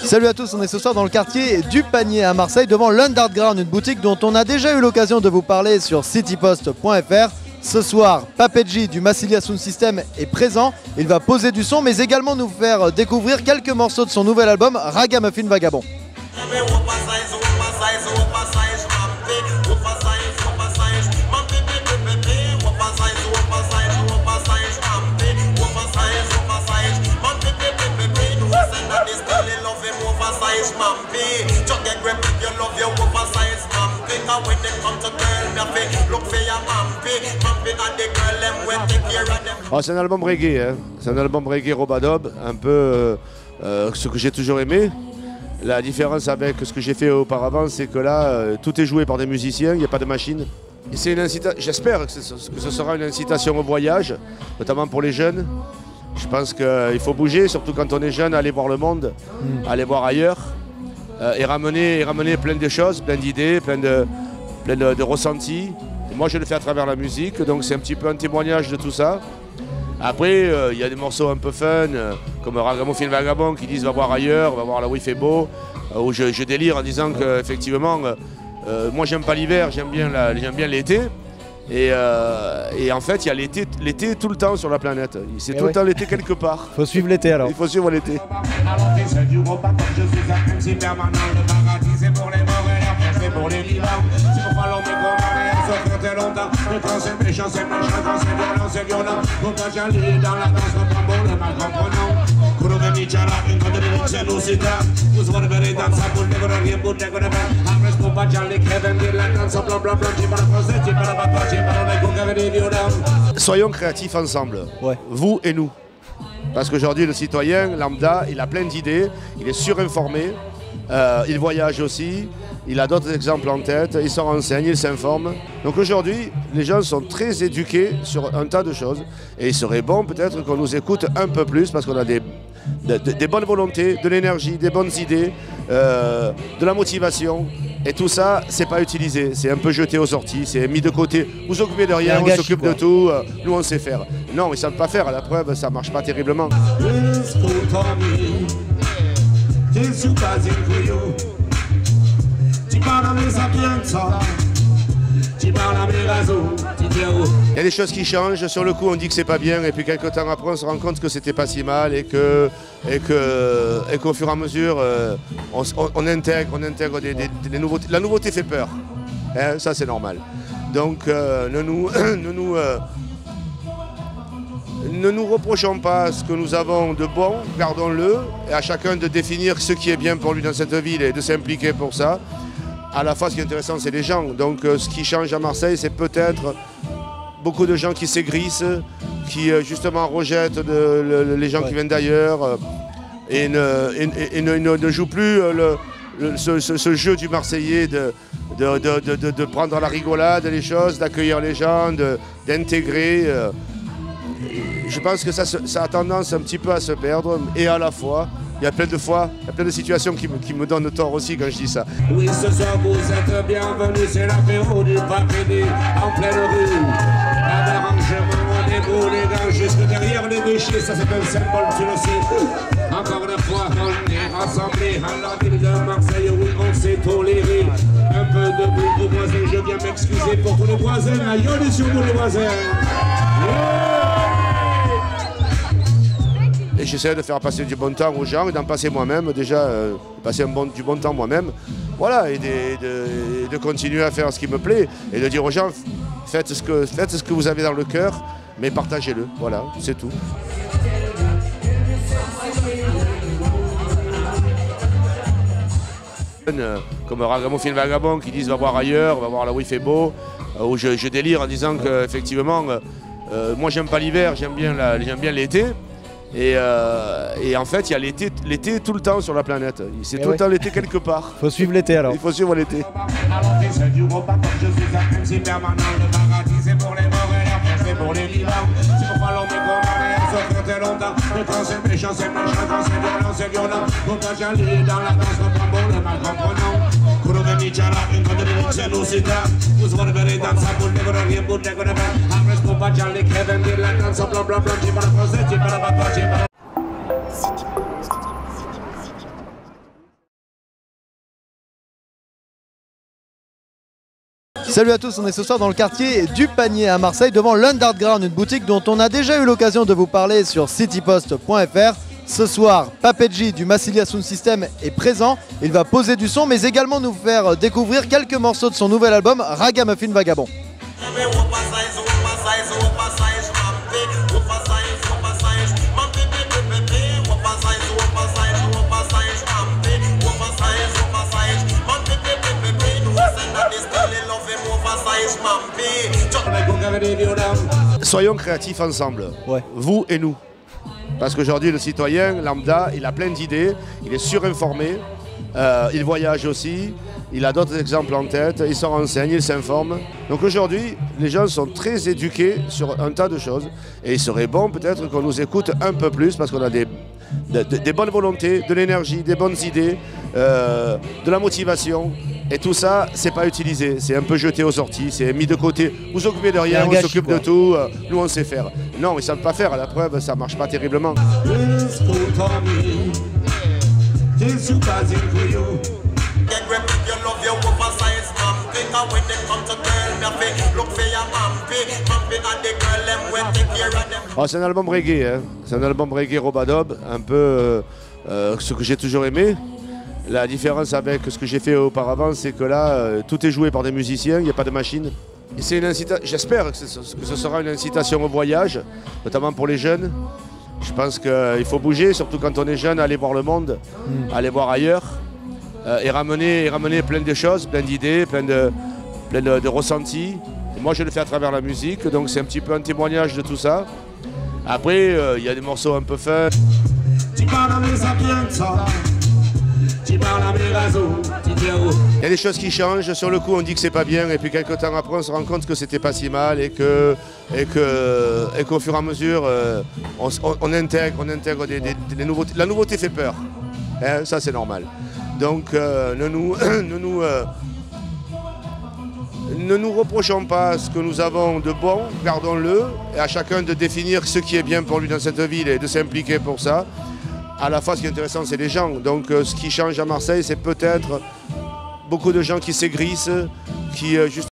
Salut à tous, on est ce soir dans le quartier du Panier à Marseille devant l'Underground, une boutique dont on a déjà eu l'occasion de vous parler sur citypost.fr. Ce soir, Papedji du Massilia Sound System est présent, il va poser du son mais également nous faire découvrir quelques morceaux de son nouvel album Ragamuffin Vagabond. Oh, c'est un album reggae, hein. C'est un album reggae robadob, un peu ce que j'ai toujours aimé. La différence avec ce que j'ai fait auparavant, c'est que là, tout est joué par des musiciens, il n'y a pas de machine. C'est une incitation. J'espère que ce sera une incitation au voyage, notamment pour les jeunes. Je pense qu'il faut bouger, surtout quand on est jeune, aller voir le monde, aller voir ailleurs et ramener plein de choses, plein d'idées, plein de ressentis. Et moi, je le fais à travers la musique, donc c'est un petit peu un témoignage de tout ça. Après, il y a des morceaux un peu fun, comme Ragamuffin Vagabond, qui disent va voir ailleurs, va voir là où il fait beau, où je délire en disant qu'effectivement, moi j'aime pas l'hiver, j'aime bien l'été. Et en fait, il y a l'été tout le temps sur la planète. C'est tout le temps l'été quelque part. Il faut suivre l'été alors. Il faut suivre l'été. Soyons créatifs ensemble, vous et nous. Parce qu'aujourd'hui, le citoyen lambda, il a plein d'idées, il est surinformé, il voyage aussi, il a d'autres exemples en tête, il se renseigne, il s'informe. Donc aujourd'hui, les gens sont très éduqués sur un tas de choses. Et il serait bon peut-être qu'on nous écoute un peu plus parce qu'on a des bonnes volontés, de l'énergie, des bonnes idées, de la motivation. Et tout ça, c'est pas utilisé, c'est un peu jeté aux sorties, c'est mis de côté. Vous occupez de rien, on s'occupe de tout, nous on sait faire. Non, ils ne savent pas faire, à la preuve, ça marche pas terriblement. Il y a des choses qui changent, sur le coup on dit que c'est pas bien et puis quelques temps après on se rend compte que c'était pas si mal et qu'au fur et à mesure on intègre des nouveautés. La nouveauté fait peur, hein, ça c'est normal. Donc ne nous reprochons pas ce que nous avons de bon, gardons-le, et à chacun de définir ce qui est bien pour lui dans cette ville et de s'impliquer pour ça. À la fois, ce qui est intéressant, c'est les gens. Donc, ce qui change à Marseille, c'est peut-être beaucoup de gens qui s'aigrissent, qui justement rejettent les gens qui viennent d'ailleurs et ne jouent plus ce jeu du Marseillais de prendre à la rigolade les choses, d'accueillir les gens, d'intégrer. Je pense que ça a tendance un petit peu à se perdre, et à la fois, il y a plein de situations qui me donnent tort aussi quand je dis ça. Oui, ce soir vous êtes bienvenus, c'est l'apéro du Papedji en pleine rue. Pas d'arrangement, on est beau les gars, juste derrière les déchets, ça c'est un symbole, tu le sais. Encore une fois, on est rassemblés à la ville de Marseille, oui, on s'est toléré. Un peu de bruit aux voisins, je viens m'excuser pour tous les voisins, aïe sur nous les voisins. Et j'essaie de faire passer du bon temps aux gens et d'en passer moi-même, déjà passer du bon temps moi-même. Voilà, et de continuer à faire ce qui me plaît et de dire aux gens, faites ce que vous avez dans le cœur, mais partagez-le, voilà, c'est tout. Comme Ragamuffin Vagabond qui disent va voir ailleurs, va voir là où il fait beau, où je délire en disant qu'effectivement, moi j'aime pas l'hiver, j'aime bien l'été. Et en fait, il y a l'été tout le temps sur la planète. C'est tout le temps l'été quelque part. Il faut suivre l'été alors. Il faut suivre l'été. Kurugami cara, incontri, c'è lucida, us vorrei danza, pure con il correspond pas déjà les crèves, de la danse en blanc, blanc, blanc, j'ai pas la française, j'ai pas la papa, j'ai pas la... Salut à tous, on est ce soir dans le quartier du Panier à Marseille devant l'Underground, une boutique dont on a déjà eu l'occasion de vous parler sur citypost.fr. Ce soir, Papedji du Massilia Sound System est présent, il va poser du son mais également nous faire découvrir quelques morceaux de son nouvel album Ragamuffin Vagabond. Soyons créatifs ensemble, vous et nous. Parce qu'aujourd'hui, le citoyen lambda, il a plein d'idées, il est surinformé, il voyage aussi, il a d'autres exemples en tête, il se renseigne, il s'informe. Donc aujourd'hui, les gens sont très éduqués sur un tas de choses. Et il serait bon peut-être qu'on nous écoute un peu plus parce qu'on a des bonnes volontés, de l'énergie, des bonnes idées, de la motivation. Et tout ça, c'est pas utilisé, c'est un peu jeté aux orties, c'est mis de côté. Vous vous occupez de rien, on s'occupe de tout, nous on sait faire. Non, ils savent pas faire, à la preuve, ça marche pas terriblement. Oh, c'est un album reggae, hein. C'est un album reggae Robadob, un peu ce que j'ai toujours aimé. La différence avec ce que j'ai fait auparavant, c'est que là, tout est joué par des musiciens, il n'y a pas de machine. J'espère que ce sera une incitation au voyage, notamment pour les jeunes. Je pense qu'il faut bouger, surtout quand on est jeune, aller voir le monde, aller voir ailleurs, et ramener plein de choses, plein d'idées, plein de ressentis. Et moi, je le fais à travers la musique, donc c'est un petit peu un témoignage de tout ça. Après, il y a des morceaux un peu fun. Il y a des choses qui changent, sur le coup on dit que c'est pas bien et puis quelques temps après on se rend compte que c'était pas si mal et qu'au fur et à mesure on intègre des nouveautés. La nouveauté fait peur, hein, ça c'est normal. Donc ne nous reprochons pas ce que nous avons de bon, gardons-le et à chacun de définir ce qui est bien pour lui dans cette ville et de s'impliquer pour ça. À la fois, ce qui est intéressant, c'est les gens. Donc, ce qui change à Marseille, c'est peut-être beaucoup de gens qui s'aigrissent, qui juste